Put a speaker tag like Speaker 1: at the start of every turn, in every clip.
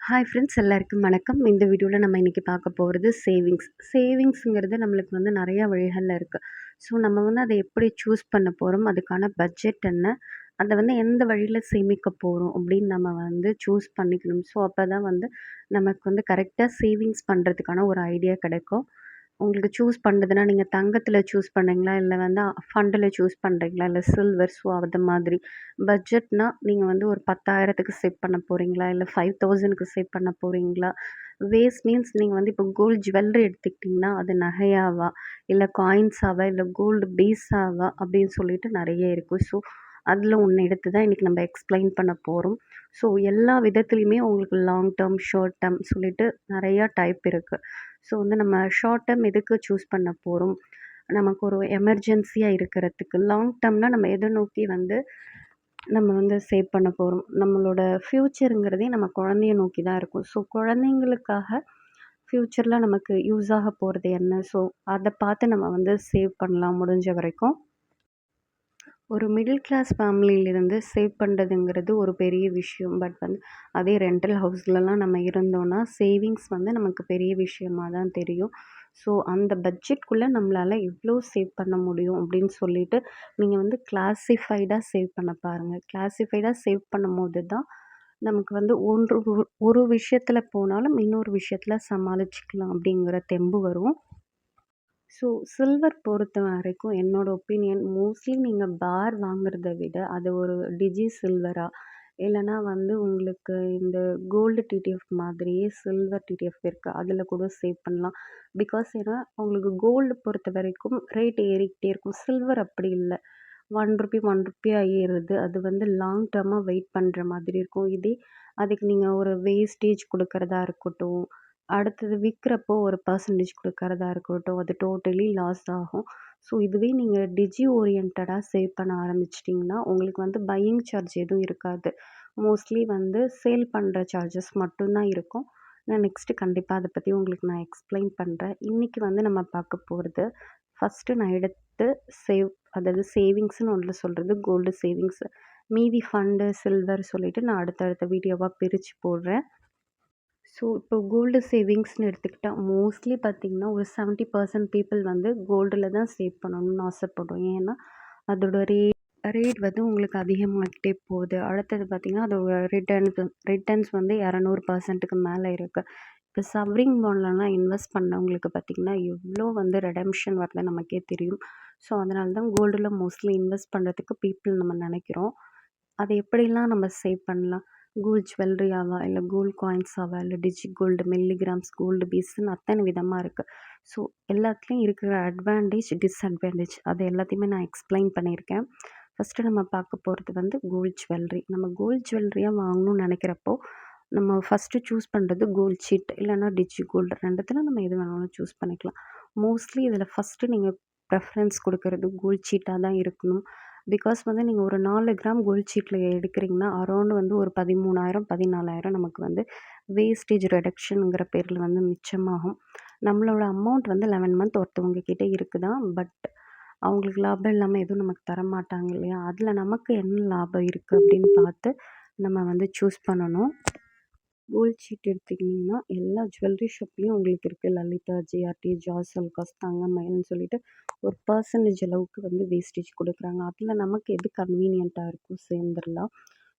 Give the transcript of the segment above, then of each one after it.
Speaker 1: Hi friends எல்லாருக்கும் வணக்கம். இந்த வீடியோவில் நம்ம இன்றைக்கி பார்க்க போகிறது சேவிங்ஸுங்கிறது நம்மளுக்கு வந்து நிறையா வழிகளில் இருக்குது. ஸோ நம்ம வந்து அதை எப்படி சூஸ் பண்ண போகிறோம், அதுக்கான பட்ஜெட் என்ன, அதை வந்து எந்த வழியில் சேமிக்க போகிறோம் அப்படின்னு நம்ம வந்து சூஸ் பண்ணிக்கணும். ஸோ அப்போ தான் வந்து நமக்கு வந்து கரெக்டாக சேவிங்ஸ் பண்ணுறதுக்கான ஒரு ஐடியா கிடைக்கும். உங்களுக்கு சூஸ் பண்ணுறதுனா நீங்கள் தங்கத்தில் சூஸ் பண்ணுறீங்களா, இல்லை வந்து ஃபண்டில் சூஸ் பண்ணுறீங்களா, இல்லை சில்வர், ஸோ அது மாதிரி. பட்ஜெட்னால் நீங்கள் வந்து ஒரு 10,000க்கு சேவ் பண்ண போகிறீங்களா, இல்லை 5,000க்கு சேவ் பண்ண போகிறீங்களா. வேஸ்ட் மீன்ஸ் நீங்கள் வந்து இப்போ கோல்டு ஜுவல்லரி எடுத்துக்கிட்டிங்கன்னா அது நகையாவா, இல்லை காயின்ஸாவா, இல்லை கோல்டு பேஸாவா அப்படின்னு சொல்லிட்டு நிறைய இருக்குது. ஸோ அதில் ஒன்று எடுத்து தான் இன்றைக்கி நம்ம எக்ஸ்பிளைன் பண்ண போகிறோம். ஸோ எல்லா விதத்துலேயுமே உங்களுக்கு லாங் டேர்ம், ஷார்ட் டேர்ம் சொல்லிட்டு நிறையா டைப் இருக்குது. ஸோ வந்து நம்ம ஷார்ட் டேர்ம் எதுக்கு சூஸ் பண்ண போகிறோம், நமக்கு ஒரு எமர்ஜென்சியாக இருக்கிறதுக்கு. லாங் டேர்ம்னால் நம்ம எதை நோக்கி வந்து நம்ம வந்து சேவ் பண்ண போகிறோம், நம்மளோட ஃப்யூச்சருங்கிறதே நம்ம குழந்தைய நோக்கி தான் இருக்கும். ஸோ குழந்தைங்களுக்காக ஃப்யூச்சரில் நமக்கு யூஸ் ஆக போகிறது என்ன, ஸோ அதை பார்த்து நம்ம வந்து சேவ் பண்ணலாம் முடிஞ்ச வரைக்கும். ஒரு மிடில் கிளாஸ் ஃபேமிலியிலேருந்து சேவ் பண்ணுறதுங்கிறது ஒரு பெரிய விஷயம். பட் வந்து அதே ரெண்டல் ஹவுஸ்லலாம் நம்ம இருந்தோன்னா சேவிங்ஸ் வந்து நமக்கு பெரிய விஷயமாக தான் தெரியும். ஸோ அந்த பட்ஜெட்குள்ளே நம்மளால் எவ்வளோ சேவ் பண்ண முடியும் அப்படின்னு சொல்லிட்டு நீங்கள் வந்து கிளாஸிஃபைடாக சேவ் பண்ண பாருங்கள். கிளாஸிஃபைடாக சேவ் பண்ணும்போது தான் நமக்கு வந்து ஒரு விஷயத்தில் போனாலும் இன்னொரு விஷயத்தில் சமாளிச்சுக்கலாம் அப்படிங்கிற தெம்பு வரும். ஸோ சில்வர் பொறுத்த வரைக்கும் என்னோட ஒப்பீனியன், மோஸ்ட்லி நீங்கள் பார் வாங்குறத விட அது ஒரு டிஜி சில்வரா, இல்லைனா வந்து உங்களுக்கு இந்த கோல்டு டிடிஎஃப் மாதிரியே சில்வர் டிடிஎஃப் இருக்குது, அதில் கூட சேவ் பண்ணலாம். பிகாஸ் ஏன்னா உங்களுக்கு கோல்டு பொறுத்த வரைக்கும் ரேட் ஏறிக்கிட்டே இருக்கும். சில்வர் அப்படி இல்லை, ₹1 ஏறுது. அது வந்து லாங் டேர்மாக வெயிட் பண்ணுற மாதிரி இருக்கும். இதே அதுக்கு நீங்கள் ஒரு வேஸ்டேஜ் கொடுக்கறதா இருக்கட்டும், அடுத்தது விற்கிறப்போ ஒரு பர்சன்டேஜ் கொடுக்கறதா இருக்கட்டும், அது டோட்டலி லாஸ் ஆகும். ஸோ இதுவே நீங்கள் டிஜி ஓரியன்டாக சேவ் பண்ண ஆரம்பிச்சிட்டிங்கன்னா உங்களுக்கு வந்து பையிங் சார்ஜ் எதுவும் இருக்காது. மோஸ்ட்லி வந்து சேல் பண்ணுற சார்ஜஸ் மட்டும்தான் இருக்கும். நான் நெக்ஸ்ட்டு கண்டிப்பாக அதை பற்றி உங்களுக்கு நான் எக்ஸ்பிளைன் பண்ணுறேன். இன்றைக்கி வந்து நம்ம பார்க்க போகிறது, ஃபஸ்ட்டு நான் எடுத்து அதாவது சேவிங்ஸ்னு ஒன்று சொல்கிறது கோல்டு சேவிங்ஸு. மீதி ஃபண்டு, சில்வர் சொல்லிவிட்டு நான் அடுத்தடுத்த வீடியோவாக பிரித்து போடுறேன். ஸோ இப்போ கோல்டு சேவிங்ஸ்னு எடுத்துக்கிட்டால் மோஸ்ட்லி பார்த்திங்கன்னா ஒரு 70% பீப்புள் வந்து கோல்டில் தான் சேவ் பண்ணணும்னு ஆசைப்படுறோம். ஏன்னா அதோட ரேட் வந்து உங்களுக்கு அதிகமாகிட்டே போகுது. அடுத்தது பார்த்திங்கன்னா அதோட ரிட்டர்ன்ஸ் வந்து 200%க்கு மேலே இருக்குது. இப்போ சவரிங் பாண்ட்லலாம் இன்வெஸ்ட் பண்ணவங்களுக்கு பார்த்திங்கன்னா எவ்வளோ வந்து ரெடம்ஷன் வருது நமக்கே தெரியும். ஸோ அதனால தான் கோல்டில் மோஸ்ட்லி இன்வெஸ்ட் பண்ணுறதுக்கு பீப்புள் நம்ம நினைக்கிறோம். அதை எப்படிலாம் நம்ம சேவ் பண்ணலாம், கோல்ட் ஜுவல்லரியாவா, இல்லை கோல்டு காயின்ஸாவா, இல்லை டிஜி கோல்டு, மில்லிகிராம்ஸ் கோல்டு பீஸ்ன்னு அத்தனை விதமாக இருக்குது. ஸோ எல்லாத்துலேயும் இருக்கிற அட்வான்டேஜ், டிஸ்அட்வான்டேஜ் அது எல்லாத்தையுமே நான் எக்ஸ்பிளைன் பண்ணியிருக்கேன். ஃபஸ்ட்டு நம்ம பார்க்க போகிறது வந்து கோல்ட் ஜுவல்லரி. நம்ம கோல்ட் ஜுவல்லரியாக வாங்கணும்னு நினைக்கிறப்போ நம்ம ஃபஸ்ட்டு சூஸ் பண்ணுறது கோல்ட் சீட் இல்லைனா டிஜி கோல்டு, ரெண்டுத்தில் நம்ம எது வேணாலும் சூஸ் பண்ணிக்கலாம். மோஸ்ட்லி இதில் ஃபஸ்ட்டு நீங்கள் ப்ரெஃபரன்ஸ் கொடுக்கறது கோல்ட் சீட்டாக தான் இருக்கணும். பிகாஸ் வந்து நீங்கள் ஒரு 4 கிராம் கோல்ட் சீட்டில் எடுக்கிறீங்கன்னா அரௌண்ட் வந்து ஒரு 13,000 14,000 நமக்கு வந்து வேஸ்டேஜ் ரெடக்ஷனுங்கிற பேரில் வந்து மிச்சமாகும். நம்மளோட அமௌண்ட் வந்து 11 மந்த் ஒருத்தவங்க கிட்டே இருக்குதான். பட் அவங்களுக்கு லாபம் இல்லாமல் எதுவும் நமக்கு தரமாட்டாங்க இல்லையா. அதில் நமக்கு என்ன லாபம் இருக்குது அப்படின்னு பார்த்து நம்ம வந்து சூஸ் பண்ணணும். கோல்ட் சீட் எடுத்துக்கிட்டிங்கன்னா எல்லா ஜுவல்லரி ஷாப்லேயும் உங்களுக்கு இருக்குது. லலிதா, ஜிஆர்டி, ஜாஸ் அலுகாஸ், தங்கமயில்னு சொல்லிட்டு ஒரு பர்சன்டேஜ் அளவுக்கு வந்து வேஸ்டேஜ் கொடுக்குறாங்க. அதில் நமக்கு எது கன்வீனியண்ட்டாக இருக்கும் சேர்ந்துடலாம்.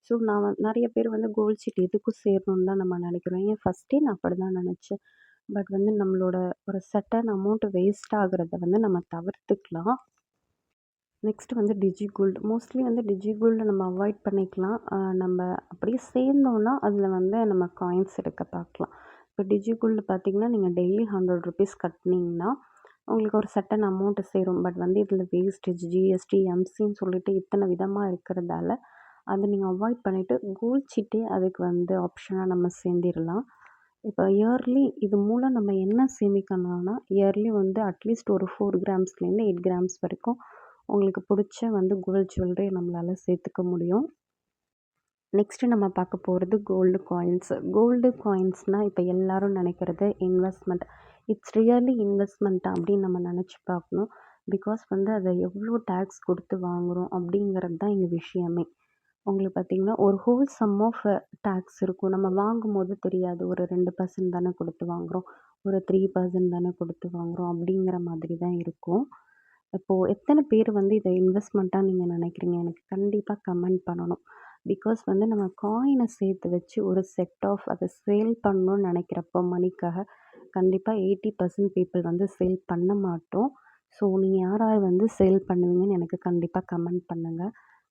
Speaker 1: ஸோ நான் நிறைய பேர் வந்து கோல்ட் சீட் எதுக்கும் சேரணுன்னு தான் நம்ம நினைக்கிறோம். ஏன் ஃபஸ்ட்டே நான் அப்படி தான் நினச்சேன். பட் வந்து நம்மளோட ஒரு சர்டன் அமௌண்ட் வேஸ்ட் ஆகிறத வந்து நம்ம தவிர்த்துக்கலாம். நெக்ஸ்ட் வந்து டிஜி கோல்டு. மோஸ்ட்லி வந்து டிஜி கோல்டு நம்ம அவாய்ட் பண்ணிக்கலாம். நம்ம அப்படியே சேர்ந்தோன்னா அதில் வந்து நம்ம காயின்ஸ் எடுக்க பார்க்கலாம். இப்போ டிஜி கோல்டு பார்த்திங்கன்னா நீங்கள் டெய்லி ₹100 கட்டினீங்கன்னா உங்களுக்கு ஒரு சர்டன் அமௌண்ட்டு சேரும். பட் வந்து இதில் வேஸ்டேஜ், ஜிஎஸ்டி, எம்சின்னு சொல்லிட்டு இத்தனை விதமாக இருக்கிறதால அதை நீங்கள் அவாய்ட் பண்ணிவிட்டு கோல்ட் சீட்டே அதுக்கு வந்து ஆப்ஷனாக நம்ம சேர்ந்திடலாம். இப்போ இயர்லி இது மூலம் நம்ம என்ன சேமிக்கணும்னா, இயர்லி வந்து அட்லீஸ்ட் ஒரு 4 கிராம்ஸ்லேருந்து 8 கிராம்ஸ் வரைக்கும் உங்களுக்கு பிடிச்ச வந்து கோல்ட் ஜுவல்லரி நம்மளால் சேர்த்துக்க முடியும். நெக்ஸ்ட்டு நம்ம பார்க்க போகிறது கோல்டு காயின்ஸு. கோல்டு காயின்ஸ்னால் இப்போ எல்லோரும் நினைக்கிறது இன்வெஸ்ட்மெண்ட். இட்ஸ் ரியலி இன்வெஸ்ட்மெண்ட்டா அப்படின்னு நம்ம நினச்சி பார்க்கணும். பிகாஸ் வந்து அதை எவ்வளோ டேக்ஸ் கொடுத்து வாங்குகிறோம் அப்படிங்கிறது தான் இங்கே விஷயமே. உங்களுக்கு பார்த்தீங்கன்னா, ஒரு ஹோல் சம் ஆஃப் டாக்ஸ் இருக்கும். நம்ம வாங்கும்போது தெரியாது. ஒரு 2% தானே குடுத்து வாங்குறோம். ஒரு 3% தானே குடுத்து வாங்குறோம். அப்படிங்கிற மாதிரி தான் இருக்கும். இப்போ எத்தன பேர் வந்து இத இன்வெஸ்ட்மெண்ட்டா நீங்க நினைக்கிறீங்க? எனக்கு கண்டிப்பா கமெண்ட் பண்ணணும். பிகாஸ் வந்து நம்ம காயின சேர்த்து வச்சு ஒரு செட் ஆஃப் அத சேல் பண்ணணும்னு நினைக்கிறப்போ மணிக்காக, கண்டிப்பா 80% பீப்பிள் வந்து சேல் பண்ண மாட்டோம். ஸோ நீங்க யார் யார் வந்து சேல் பண்ணுவீங்கன்னு எனக்கு கண்டிப்பா கமெண்ட் பண்ணுங்க.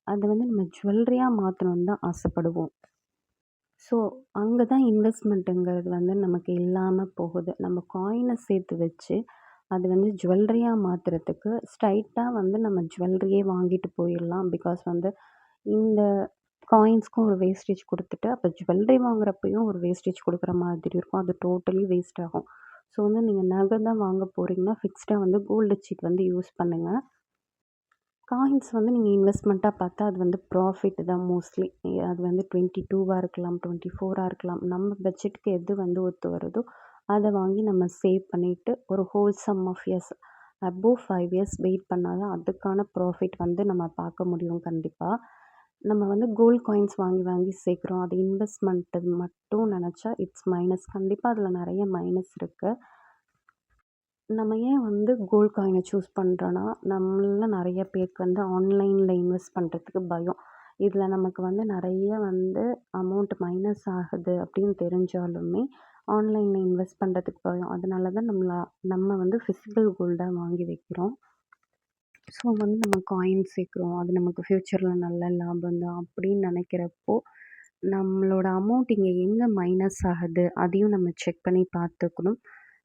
Speaker 1: அத வந்து நம்ம ஜுவல்லரியா மாத்தணும்னு தான் ஆசைப்படுவோம். ஸோ அங்க தான் இன்வெஸ்ட்மெண்ட்டுங்கிறது வந்து நமக்கு இல்லாம போகுது. நம்ம காயின சேர்த்து வச்சு, அது வந்து ஜுவல்லரியா மாத்துறதுக்கு ஸ்ட்ரைட்டா வந்து நம்ம ஜுவல்லரியே வாங்கிட்டு போயிரலாம். பிகாஸ் வந்து இந்த காயின்ஸ்க்கும் ஒரு வேஸ்டேஜ் குடுத்துட்டு, அப்ப ஜுவல்லரி வாங்குறப்பயும் ஒரு வேஸ்டேஜ் குடுக்குற மாதிரி இருக்கும். அது டோட்டலி வேஸ்ட் ஆகும். ஸோ வந்து நீங்க நகை தான் வாங்க போறீங்கன்னா, ஃபிக்ஸ்டா வந்து கோல்டு சீட் வந்து யூஸ் பண்ணுங்க. காயின்ஸ் வந்து நீங்க இன்வெஸ்ட்மெண்ட்டா பார்த்தா, அது வந்து ப்ராஃபிட் தான் மோஸ்ட்லி. அது வந்து 22வா இருக்கலாம், 24ஆ இருக்கலாம். நம்ம பட்ஜெட்க்கு எது வந்து ஒத்து வருதோ, அத வாங்கி நம்ம சேவ் பண்ணிட்டு, ஒரு whole sum of years above 5 years wait பண்ணா தான் அதுக்கான ப்ராஃபிட் வந்து நம்ம பார்க்க முடியும் கண்டிப்பா. நம்ம வந்து கோல்ட் காயின்ஸ் வாங்கி வாங்கி சேர்க்குறோம். அது இன்வெஸ்ட்மெண்ட்டு மட்டும் நெனச்சா இட்ஸ் மைனஸ். கண்டிப்பா அதில நெறைய மைனஸ் இருக்கு. நம்ம ஏன் வந்து கோல்ட் காயின சூஸ் பண்றோன்னா, நம்மள்ல நெறைய பேருக்கு வந்து ஆன்லைன்ல இன்வெஸ்ட் பண்றதுக்கு பயம். இதில நமக்கு வந்து நெறைய வந்து அமௌண்ட் மைனஸ் ஆகுது அப்படின்னு தெரிஞ்சாலுமே, ஆன்லைன்ல இன்வெஸ்ட் பண்றதுக்கு பயம். அதனால தான் நம்ம வந்து ஃபிசிக்கல் கோல்டா வாங்கி வைக்கிறோம். ஸோ வந்து நம்ம காயின் சேர்க்குறோம். அது நமக்கு ஃப்யூச்சர்ல நல்ல லாபம் தான் அப்படின்னு நெனைக்கிறப்போ, நம்மளோட அமௌண்ட் இங்க எங்க மைனஸ் ஆகுது, அதையும் நம்ம செக் பண்ணி பார்த்துக்கணும்.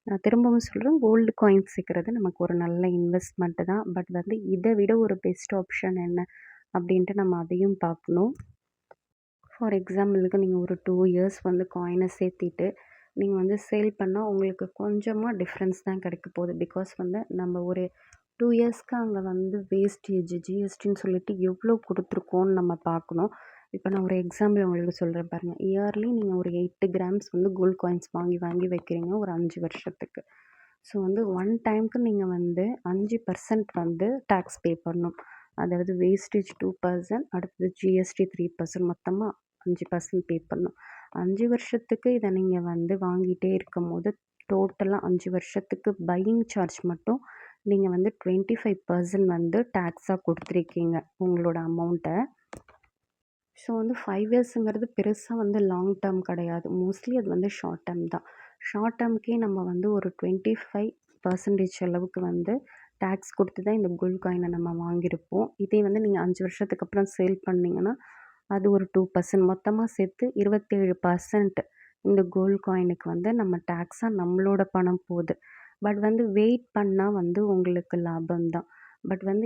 Speaker 1: நான் திரும்பவும் சொல்றேன், கோல்டு காயின்ஸ் சேர்க்குறது நமக்கு ஒரு நல்ல இன்வெஸ்ட்மெண்ட் தான். பட் வந்து இத விட ஒரு பெஸ்ட் ஆப்ஷன் என்ன அப்படின்ட்டு நம்ம அதையும் பார்க்கணும். ஃபார் எக்ஸாம்பிளுக்கு நீங்க ஒரு 2 இயர்ஸ் வந்து காயின சேர்த்திட்டு, நீங்க வந்து சேல் பண்ணா உங்களுக்கு கொஞ்சமா டிஃப்ரென்ஸ் தான் கிடைக்க போகுது. பிகாஸ் வந்து நம்ம ஒரு 2 இயர்ஸ்க்கு அங்க வந்து வேஸ்டேஜ், ஜிஎஸ்டின்னு சொல்லிட்டு எவ்வளோ குடுத்துருக்கோம்னு நம்ம பார்க்கணும். இப்ப நான் ஒரு எக்ஸாம்பிள் உங்களுக்கு சொல்றேன் பாருங்க. இயர்லி நீங்க ஒரு 8 கிராம்ஸ் வந்து கோல்ட் காயின்ஸ் வாங்கி வாங்கி வைக்கிறீங்க ஒரு 5 வருஷத்துக்கு. ஸோ வந்து ஒன் டைம்க்கு நீங்க வந்து 5% வந்து டாக்ஸ் பே பண்ணணும். அதாவது வேஸ்டேஜ் 2%, அடுத்தது ஜிஎஸ்டி 3%, மொத்தமா 5% பே பண்ணணும். 5 வருஷத்துக்கு இத நீங்க வந்து வாங்கிட்டே இருக்கும்போது, டோட்டலா 5 வருஷத்துக்கு பையிங் சார்ஜ் மட்டும் நீங்க வந்து 25% வந்து டாக்ஸா குடுத்துருக்கீங்க உங்களோட அமௌண்ட்ட. ஸோ வந்து 5 இயர்ஸுங்கிறது பெருசா வந்து லாங் டேர்ம் கிடையாது. மோஸ்ட்லி அது வந்து ஷார்ட் டேர்ம் தான். ஷார்ட் டேர்ம்க்கே நம்ம வந்து ஒரு 25% அளவுக்கு வந்து டாக்ஸ் குடுத்து தான் இந்த கோல்ட் காயின நம்ம வாங்கியிருப்போம். இதே வந்து நீங்க 5 வருஷத்துக்கு அப்புறம் சேல் பண்ணீங்கன்னா, அது ஒரு 2% மொத்தமா சேர்த்து 27% இந்த கோல்ட் காயினுக்கு வந்து நம்ம டாக்ஸா நம்மளோட பணம் போது. பட் வந்து வெயிட் பண்ணா வந்து உங்களுக்கு லாபம் தான். பட் வந்து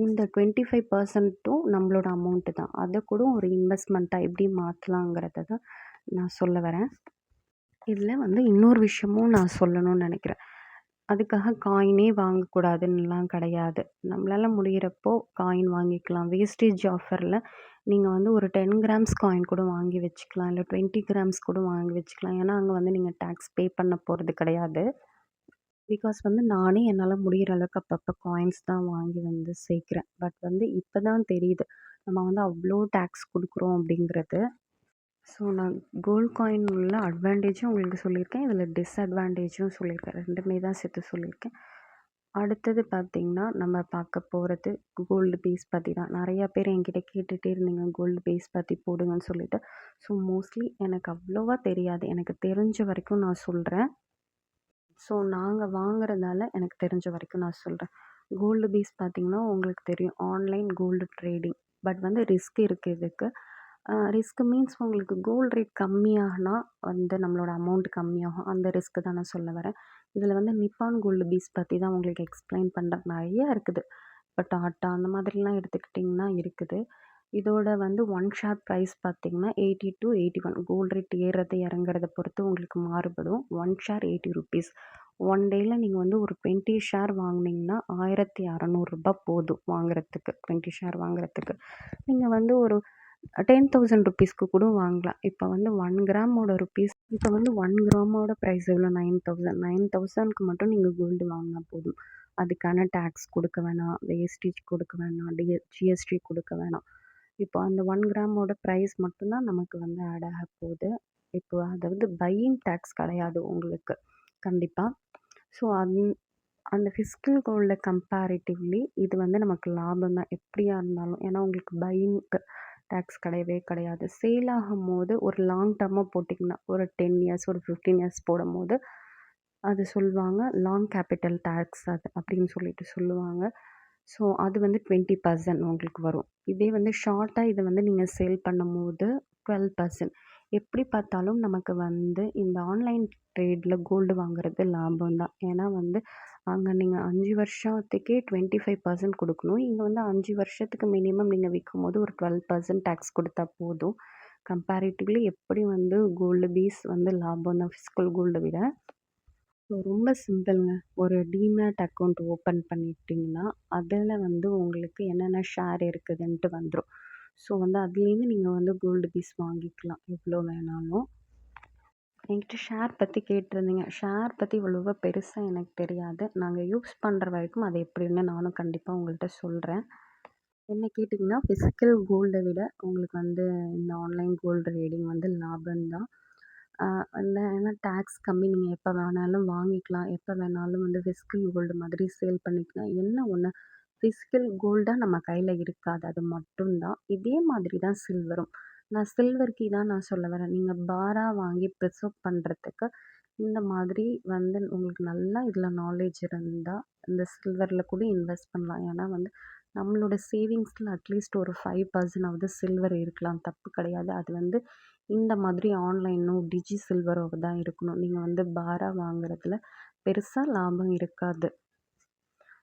Speaker 1: இந்த 25%ம் நம்மளோட அமௌண்ட்டு தான். அத கூட ஒரு இன்வெஸ்ட்மெண்ட்டா எப்படி மாத்தலாங்கிறத தான் நான் சொல்ல வரேன். இதில வந்து இன்னொரு விஷயமும் நான் சொல்லணும்னு நெனைக்கிறேன். அதுக்காக காயினே வாங்கக்கூடாதுன்னுலாம் கிடையாது. நம்மளால முடியிறப்போ காயின் வாங்கிக்கலாம். வேஸ்டேஜ் ஆஃபர்ல நீங்க வந்து ஒரு 10 கிராம்ஸ் காயின் கூட வாங்கி வச்சுக்கலாம். இல்ல 20 கிராம்ஸ் கூட வாங்கி வச்சுக்கலாம். ஏன்னா, அங்க வந்து நீங்க டாக்ஸ் பே பண்ண போறது கிடையாது. பிகாஸ் வந்து நானே என்னால முடியிற அளவுக்கு அப்பப்ப காயின்ஸ் தான் வாங்கி வந்து சேர்க்கிறேன். பட் வந்து இப்ப தான் தெரியுது. நம்ம வந்து அவ்ளோ டாக்ஸ் குடுக்குறோம் அப்படிங்கிறது. ஸோ நான் கோல்ட் காயின் உள்ள அட்வான்டேஜும் உங்களுக்கு சொல்லியிருக்கேன். இதில டிஸ்அட்வான்டேஜும் சொல்லியிருக்கேன். 2மே தான் சேர்த்து சொல்லியிருக்கேன். அடுத்தது பார்த்தீங்கன்னா, நம்ம பார்க்க போறது கோல்டு பேஸ் பத்தி தான். நெறையா பேர் என்கிட்ட கேட்டுட்டே இருந்தீங்க, கோல்டு பேஸ் பத்தி போடுங்கன்னு சொல்லிட்டு. ஸோ மோஸ்ட்லி எனக்கு அவ்வளவா தெரியாது. எனக்கு தெரிஞ்ச வரைக்கும் நான் சொல்றேன். ஸோ நாங்க வாங்குறதால எனக்கு தெரிஞ்ச வரைக்கும் நான் சொல்றேன். கோல்டு பேஸ் பார்த்தீங்கன்னா, உங்களுக்கு தெரியும் ஆன்லைன் கோல்டு ட்ரேடிங். பட் வந்து ரிஸ்க் இருக்கு இதுக்கு. ரிஸ்க் மீன்ஸ் உங்களுக்கு கோல்ட் ரேட் கம்மியானா வந்து நம்மளோட அமௌண்ட் கம்மியாகும். அந்த ரிஸ்க் தான் நான் சொல்ல வரேன். இதில வந்து நிப்பான் கோல்டு பேஸ் பத்தி தான் உங்களுக்கு எக்ஸ்பிளைன் பண்றேன். நெறைய இருக்குது. இப்போ டாட்டா அந்த மாதிரிலாம் எடுத்துக்கிட்டிங்கன்னா இருக்குது. இதோட வந்து ஒன் ஷேர் ப்ரைஸ் பார்த்தீங்கன்னா, 80 to 81 கோல்ட் ரேட் ஏறுறது, இறங்குறத பொறுத்து உங்களுக்கு மாறுபடும். One share ₹80. ஒன் டேல நீங்க வந்து ஒரு 20 ஷேர் வாங்குனீங்கன்னா, ரூ. 1600 போதும் வாங்குறதுக்கு. 20 ஷேர் வாங்குறதுக்கு. நீங்க வந்து ஒரு ₹10,000க்கு கூட வாங்கலாம். இப்ப வந்து 1 கிராமோட ருப்பீஸ் இப்ப வந்து 1 கிராமோட பிரைஸ் எவ்வளோ? 9,000. 9,000க்கு மட்டும் நீங்க கோல்டு வாங்குனா போதும். அதுக்கான டாக்ஸ் குடுக்க வேணாம், வேஸ்டேஜ் குடுக்க வேணாம், ஜிஎஸ்டி குடுக்க வேணாம். இப்போ அந்த 1 கிராமோட ப்ரைஸ் மட்டும் தான் நமக்கு வந்து ஆட் ஆக போகுது. இப்போ அதாவது பையிங் டேக்ஸ் கிடையாது உங்களுக்கு கண்டிப்பா. ஸோ அந்த ஃபிஸ்கல் கோல்ட கம்பேரிட்டிவ்லி இது வந்து நமக்கு லாபம் தான் எப்படியா இருந்தாலும். ஏன்னா உங்களுக்கு பையிங் டேக்ஸ் கிடையவே கிடையாது. சேல் ஆகும்போது ஒரு லாங் டர்மா போட்டிங்கன்னா, ஒரு 10 இயர்ஸ், ஒரு 15 இயர்ஸ் போடும்போது, அது சொல்லுவாங்க லாங் கேப்பிட்டல் டேக்ஸ் அது அப்படின்னு சொல்லிட்டு சொல்லுவாங்க. ஸோ அது வந்து 20% உங்களுக்கு வரும். இதே வந்து ஷார்ட்டா இத வந்து நீங்க சேல் பண்ணும்போது 12%. எப்படி பார்த்தாலும் நமக்கு வந்து இந்த ஆன்லைன் ட்ரேட்ல கோல்டு வாங்குறது லாபம் தான். ஏன்னா வந்து அங்க நீங்க 5 வருஷத்துக்கே 25% குடுக்கணும். இங்க வந்து 5 வருஷத்துக்கு மினிமம் நீங்க விக்கும்போது ஒரு 12% டாக்ஸ் குடுத்தா போதும். கம்பேரிட்டிவ்லி எப்படி வந்து கோல்டு பீஸ் வந்து லாபம் தான் ஃபிசிக்கல் கோல்ட விட. ஸோ ரொம்ப சிம்பிள்ங்க. ஒரு டீமேட் அக்கவுண்ட் ஓப்பன் பண்ணிட்டீங்கன்னா, அதில வந்து உங்களுக்கு என்னென்ன ஷேர் இருக்குதுன்ட்டு வந்துரும். ஸோ வந்து அதுலேருந்து நீங்க வந்து கோல்டு பீஸ் வாங்கிக்கலாம் எவ்வளோ வேணாலும். என்கிட்ட ஷேர் பத்தி கேட்டிருந்தீங்க. ஷேர் பத்தி இவ்வளவா பெருசா எனக்கு தெரியாது. நாங்க யூஸ் பண்ற வரைக்கும் அது எப்படின்னு நானும் கண்டிப்பா உங்கள்ட்ட சொல்றேன். என்ன கேட்டிங்கன்னா, ஃபிசிக்கல் கோல்ட விட உங்களுக்கு வந்து இந்த ஆன்லைன் கோல்டு ட்ரேடிங் வந்து லாபம் தான். அந்த ஏன்னா டாக்ஸ் கம்மி. நீங்க எப்ப வேணாலும் வாங்கிக்கலாம். எப்ப வேணாலும் வந்து ஃபிசிக்கல் கோல்டு மாதிரி சேல் பண்ணிக்கலாம். என்ன ஒண்ணு, ஃபிசிக்கல் கோல்டா நம்ம கையில இருக்காது. அது மட்டும் தான். இதே மாதிரி தான் சில்வரும். நான் சில்வருக்கு இதான் நான் சொல்ல வரேன். நீங்க பாரா வாங்கி ப்ரிசர்வ் பண்றதுக்கு, இந்த மாதிரி வந்து உங்களுக்கு நல்லா இதில நாலேட்ஜ் இருந்தா, இந்த சில்வர்ல கூட இன்வெஸ்ட் பண்ணலாம். ஏன்னா வந்து நம்மளோட சேவிங்ஸ்ல அட்லீஸ்ட் ஒரு 5% ஆவது சில்வர் இருக்கலாம். தப்பு கிடையாது. அது வந்து இந்த மாதிரி ஆன்லைனோ, டிஜி சில்வரோ தான் இருக்கணும். நீங்க வந்து பாரா வாங்குறதுல பெருசா லாபம் இருக்காது.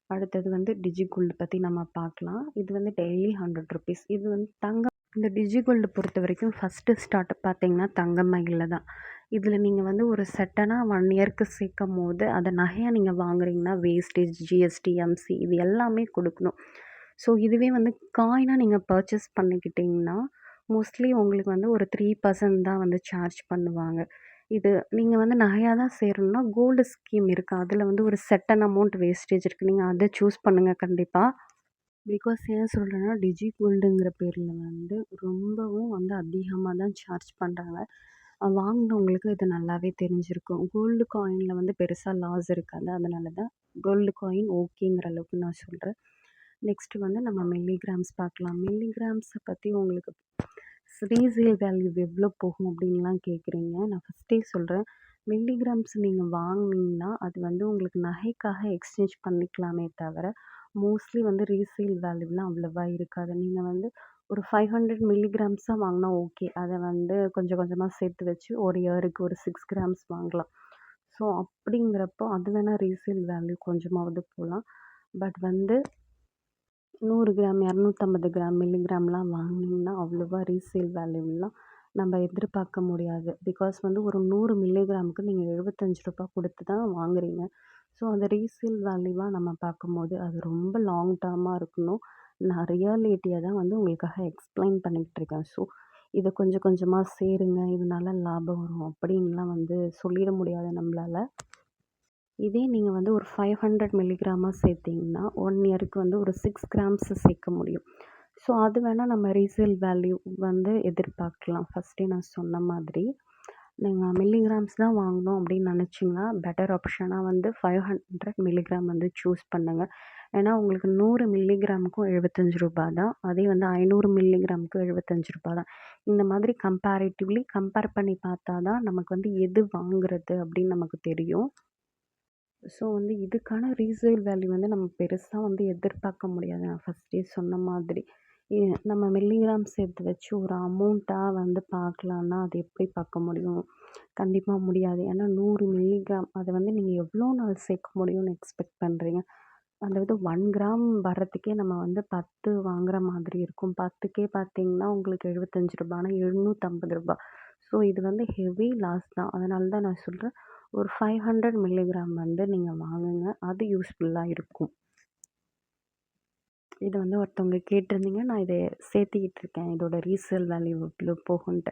Speaker 1: அடுத்தது வந்து டிஜி கோல்டு பத்தி நம்ம பார்க்கலாம். இது வந்து டெய்லி ₹100. இது வந்து தங்கம். இந்த டிஜி கோல்டு பொறுத்தவரைக்கும் ஃபர்ஸ்ட்டு ஸ்டார்ட் பார்த்தீங்கன்னா, தங்க மயில்ல தான். இதில நீங்க வந்து ஒரு செட்டனா 1 இயர்க்கு சேர்க்கும்போது, அத நகையா நீங்க வாங்குறீங்கன்னா, வேஸ்டேஜ், ஜிஎஸ்டி, எம்சி இது எல்லாமே குடுக்கணும். ஸோ இதுவே வந்து காயினா நீங்க பர்ச்சேஸ் பண்ணிக்கிட்டீங்கன்னா, மோஸ்ட்லி உங்களுக்கு வந்து ஒரு 3% தான் வந்து சார்ஜ் பண்ணுவாங்க. இது நீங்க வந்து நகையா தான் சேரணும்னா, கோல்டு ஸ்கீம் இருக்கு. அதில வந்து ஒரு செர்டன் அமௌண்ட் வேஸ்டேஜ் இருக்கு. நீங்க அத சூஸ் பண்ணுங்க கண்டிப்பா. பிகாஸ் ஏன் சொல்றேன்னா, டிஜி கோல்டுங்கிற பேர்ல வந்து ரொம்பவும் வந்து அதிகமா தான் சார்ஜ் பண்றாங்க. வாங்குனவங்களுக்கு இது நல்லாவே தெரிஞ்சிருக்கும். கோல்டு காயின்ல வந்து பெருசா லாஸ் இருக்காது. அதனால தான் கோல்டு காயின் ஓகேங்கிற அளவுக்கு நான் சொல்றேன். நெக்ஸ்ட்டு வந்து நம்ம மில்லிகிராம்ஸ் பார்க்கலாம். மில்லிகிராம்ஸ பத்தி உங்களுக்கு ரீசேல் வேல்யூ எவ்வளோ போகும் அப்படின்லாம் கேட்குறீங்க. நான் ஃபர்ஸ்ட்டே சொல்றேன். மில்லிகிராம்ஸ் நீங்க வாங்குனீங்கன்னா, அது வந்து உங்களுக்கு நகைக்காக எக்ஸ்சேஞ்ச் பண்ணிக்கலாமே தவிர, மோஸ்ட்லி வந்து ரீசேல் வேல்யூலாம் அவ்வளவா இருக்காது. நீங்க வந்து ஒரு 500 மில்லிகிராம்ஸா வாங்குனா ஓகே. அத வந்து கொஞ்சம் கொஞ்சமா சேர்த்து வச்சு ஒரு இயருக்கு ஒரு 6 கிராம்ஸ் வாங்கலாம். ஸோ அப்படிங்கிறப்போ அது வேணா ரீசேல் வேல்யூ கொஞ்சமாவது போலாம். பட் வந்து 100 கிராம், 250 கிராம், மில்லிகிராம்லாம் வாங்குனீங்கன்னா, அவ்வளவா ரீசேல் வேல்யூலாம் நம்ம எதிர்பார்க்க முடியாது. பிகாஸ் வந்து ஒரு 100 மில்லிகிராமுக்கு நீங்க ரூ. 75 குடுத்து தான் வாங்குறீங்க. ஸோ, அந்த ரீசேல் வேல்யூவா நம்ம பார்க்கும்போது, அது ரொம்ப லாங் டர்மா இருக்கணும். நான் ரியாலிட்டிய தான் வந்து உங்களுக்காக எக்ஸ்பிளைன் பண்ணிக்கிட்டு இருக்கேன். ஸோ, இத கொஞ்சம் கொஞ்சமா சேருங்க. இதனால லாபம் வரும் அப்படின்லாம் வந்து சொல்லிட முடியாது நம்மளால. இதே நீங்க வந்து ஒரு 500 மில்லிகிராமா சேர்த்தீங்கன்னா, 1 இயருக்கு வந்து ஒரு 6 கிராம்ஸ் சேர்க்க முடியும். ஸோ, அது வேணா நம்ம ரீசேல் வேல்யூ வந்து எதிர்பார்க்கலாம். ஃபர்ஸ்ட்டே நான் சொன்ன மாதிரி. நீங்க மில்லிகிராம்ஸ் தான் வாங்கணும் அப்படின்னு நினச்சிங்கன்னா, பெட்டர் ஆப்ஷனா வந்து 500 மில்லிகிராம் வந்து சூஸ் பண்ணுங்க. ஏன்னா, உங்களுக்கு 100 மில்லிகிராமுக்கும் ரூ. 75 தான். அதே வந்து 500 மில்லிகிராமுக்கு ரூ. 75 தான். இந்த மாதிரி கம்பேர் பண்ணி பார்த்தா தான் நமக்கு வந்து எது வாங்குறது அப்படின்னு நமக்கு தெரியும். ஸோ வந்து இதுக்கான ரீசேல் வேல்யூ வந்து நம்ம பெருசா வந்து எதிர்பார்க்க முடியாது. நான் ஃபர்ஸ்ட்டே சொன்ன மாதிரி. எ நம்ம மில்லிகிராம் சேர்த்து வச்சு ஒரு அமௌண்ட்டா வந்து பார்க்கலான்னா, அது எப்படி பார்க்க முடியும்? கண்டிப்பா முடியாது. ஏன்னா 100 மில்லிகிராம் அத வந்து நீங்க எவ்வளோ நாள் சேர்க்க முடியும்னு எக்ஸ்பெக்ட் பண்றீங்க? அதாவது 1 கிராம் வர்றதுக்கே நம்ம வந்து 10 வாங்குற மாதிரி இருக்கும். 10க்கே பார்த்தீங்கன்னா, உங்களுக்கு ரூ. 75னா ரூ. 750. ஸோ இது வந்து ஹெவி லாஸ் தான். அதனால தான் நான் சொல்றேன். ஒரு 500 மில்லிகிராம் வந்து நீங்க வாங்குங்க. அது யூஸ்ஃபுல்லா இருக்கும். இது வந்து ஒருத்தவங்க கேட்டிருந்தீங்க. நான் இத சேர்த்துக்கிட்டு இருக்கேன். இதோட ரீசேல் வேல்யூ எவ்வளோ போகுன்ட்டு.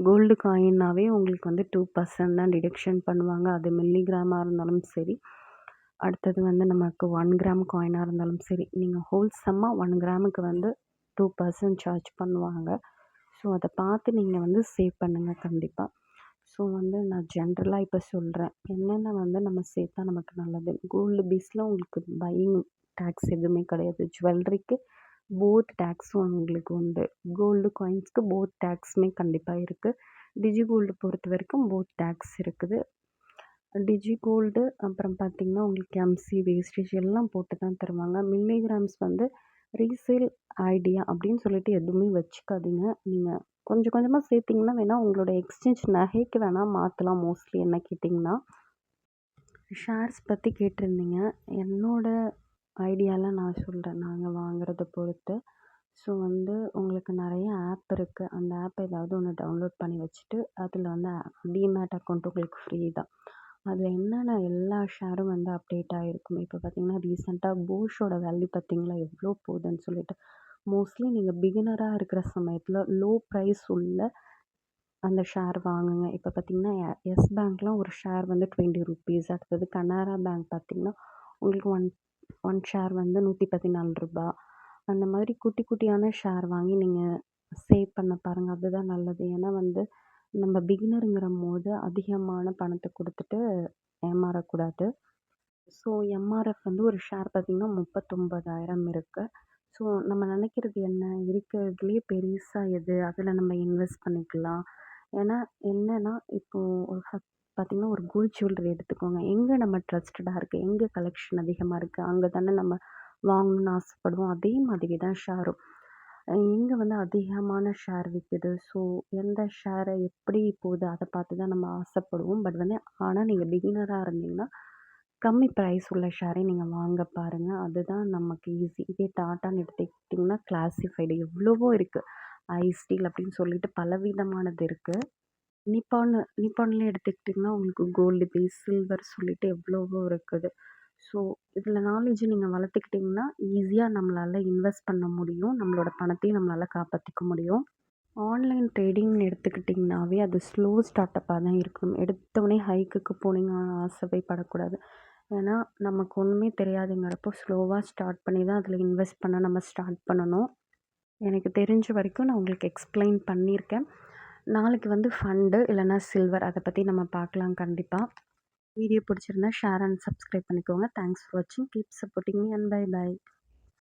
Speaker 1: கோல்டு காயின்னாவே உங்களுக்கு வந்து 2% தான் டிடக்ஷன் பண்ணுவாங்க. அது மில்லிகிராமா இருந்தாலும் சரி. அடுத்தது வந்து நமக்கு 1 கிராம் காயினா இருந்தாலும் சரி. நீங்க ஹோல் சம்மா 1 கிராமுக்கு வந்து 2% சார்ஜ் பண்ணுவாங்க. ஸோ அத பார்த்து நீங்க வந்து சேவ் பண்ணுங்க கண்டிப்பா. ஸோ வந்து நான் ஜென்ரலா இப்ப சொல்றேன். என்னென்ன வந்து நம்ம சேர்த்தா நமக்கு நல்லது. கோல்டு பேஸ்ல உங்களுக்கு பையிங் டாக்ஸ் எதுவுமே கிடையாது. ஜுவல்லரிக்கு போத் டாக்ஸும் உங்களுக்கு உண்டு. கோல்டு காயின்ஸ்க்கு போத் டாக்ஸுமே கண்டிப்பா இருக்கு. டிஜி கோல்டு பொறுத்தவரைக்கும் போத் டாக்ஸ் இருக்குது. டிஜி கோல்டு அப்புறம் பார்த்தீங்கன்னா, உங்களுக்கு எம்சி, வேஸ்டேஜ் எல்லாம் போட்டு தான் தருவாங்க. மில்லிகிராம்ஸ் வந்து ரீசேல் ஐடியா அப்படின்னு சொல்லிட்டு எதுவுமே வச்சுக்காதீங்க. நீங்க கொஞ்சம் கொஞ்சமா சேர்த்தீங்கன்னா வேணா உங்களோட எக்ஸ்சேஞ்ச் நகைக்கு வேணா மாத்தலாம் மோஸ்ட்லி என்ன கேட்டிங்கன்னா. ஷேர்ஸ் பத்தி கேட்டிருந்தீங்க. என்னோட ஐடியால நான் சொல்றேன். நாங்க வாங்குறத பொறுத்து. ஸோ வந்து உங்களுக்கு நெறைய ஆப் இருக்கு. அந்த ஆப் ஏதாவது ஒண்ணு டவுன்லோட் பண்ணி வச்சுட்டு, அதில வந்து டீமேட் அக்கவுண்ட் உங்களுக்கு ஃப்ரீ தான். அதில என்னென்ன எல்லா ஷேரும் வந்து அப்டேட் ஆகிருக்கும். இப்போ பார்த்தீங்கன்னா, ரீசென்ட்டா போஷோட வேல்யூ பார்த்தீங்களா எவ்வளோ போகுதுன்னு சொல்லிட்டு. மோஸ்ட்லி நீங்க பிகினரா இருக்கிற சமயத்தில லோ ப்ரைஸ் உள்ள அந்த ஷேர் வாங்குங்க. இப்போ பார்த்தீங்கன்னா, எஸ் பேங்க்லாம் ஒரு ஷேர் வந்து ₹20. அடுத்தது கனரா பேங்க் பார்த்தீங்கன்னா, உங்களுக்கு ஒன் ஷேர் வந்து ₹114. அந்த மாதிரி குட்டி குட்டியான ஷேர் வாங்கி நீங்க சேவ் பண்ண பாருங்க. அதுதான் நல்லது. ஏன்னா வந்து நம்ம பிகினருங்கிறம்போது அதிகமான பணத்த குடுத்துட்டு ஏமாறக்கூடாது. ஸோ எம்ஆர்எஃப் வந்து ஒரு ஷேர் பார்த்தீங்கன்னா 39,000 இருக்கு. ஸோ நம்ம நினைக்கிறது என்ன? இருக்கிறதுலயே பெருசா எது? அதில நம்ம இன்வெஸ்ட் பண்ணிக்கலாம். ஏன்னா என்னன்னா, இப்போ ஒரு பார்த்தீங்கன்னா, ஒரு கோல்ட் ஜுவல்லரி எடுத்துக்கோங்க. எங்க நம்ம ட்ரஸ்டடா இருக்கு? எங்க கலெக்ஷன் அதிகமா இருக்கு? அங்க தானே நம்ம வாங்கணும்னு ஆசைப்படுவோம். அதே மாதிரி தான் ஷேரும். எங்க வந்து அதிகமான ஷேர் விக்குது. ஸோ எந்த ஷேர எப்படி போகுது? அத பார்த்து தான் நம்ம ஆசைப்படுவோம். பட் வந்து ஆனா நீங்க பிகினரா இருந்தீங்கன்னா, கம்மி பிரைஸ் உள்ள ஷேரை நீங்க வாங்க பாருங்க. அதுதான் நமக்கு ஈஸி. இதே டாட்டான்னு எடுத்துக்கிட்டிங்கன்னா, கிளாசிஃபைடு எவ்வளவோ இருக்கு. ஐஸ்டீல் அப்படின்னு சொல்லிட்டு பலவிதமானது இருக்கு. நிப்பான்ல எடுத்துக்கிட்டிங்கன்னா, உங்களுக்கு கோல்டு பேஸ், சில்வர் சொல்லிட்டு எவ்வளவோ இருக்குது. ஸோ இதில நாலேட்ஜ் நீங்க வளர்த்துக்கிட்டிங்கன்னா, ஈஸியா நம்மளால இன்வெஸ்ட் பண்ண முடியும். நம்மளோட பணத்தையும் நம்மளால காப்பாத்திக்க முடியும். ஆன்லைன் ட்ரேடிங்ன்னு எடுத்துக்கிட்டிங்கனாவே, அது ஸ்லோ ஸ்டார்ட்டப்பா தான் இருக்கணும். எடுத்தோனே ஹைக்குக்கு போனீங்கன்னு ஆசைவே படக்கூடாது. ஏன்னா, நமக்கு ஒண்ணுமே தெரியாதுங்கிறப்போ ஸ்லோவா ஸ்டார்ட் பண்ணி தான் அதில இன்வெஸ்ட் பண்ண நம்ம ஸ்டார்ட் பண்ணணும். எனக்கு தெரிஞ்ச வரைக்கும் நான் உங்களுக்கு எக்ஸ்ப்ளைன் பண்ணியிருக்கேன். நாளைக்கு வந்து ஃபண்டு இல்லைன்னா சில்வர் அத பத்தி நம்ம பார்க்கலாம் கண்டிப்பா. வீடியோ பிடிச்சிருந்தா ஷேர் அண்ட் சப்ஸ்கிரைப் பண்ணிக்கோங்க. தேங்க்ஸ் ஃபார் வாட்சிங். Keep supporting me and bye by.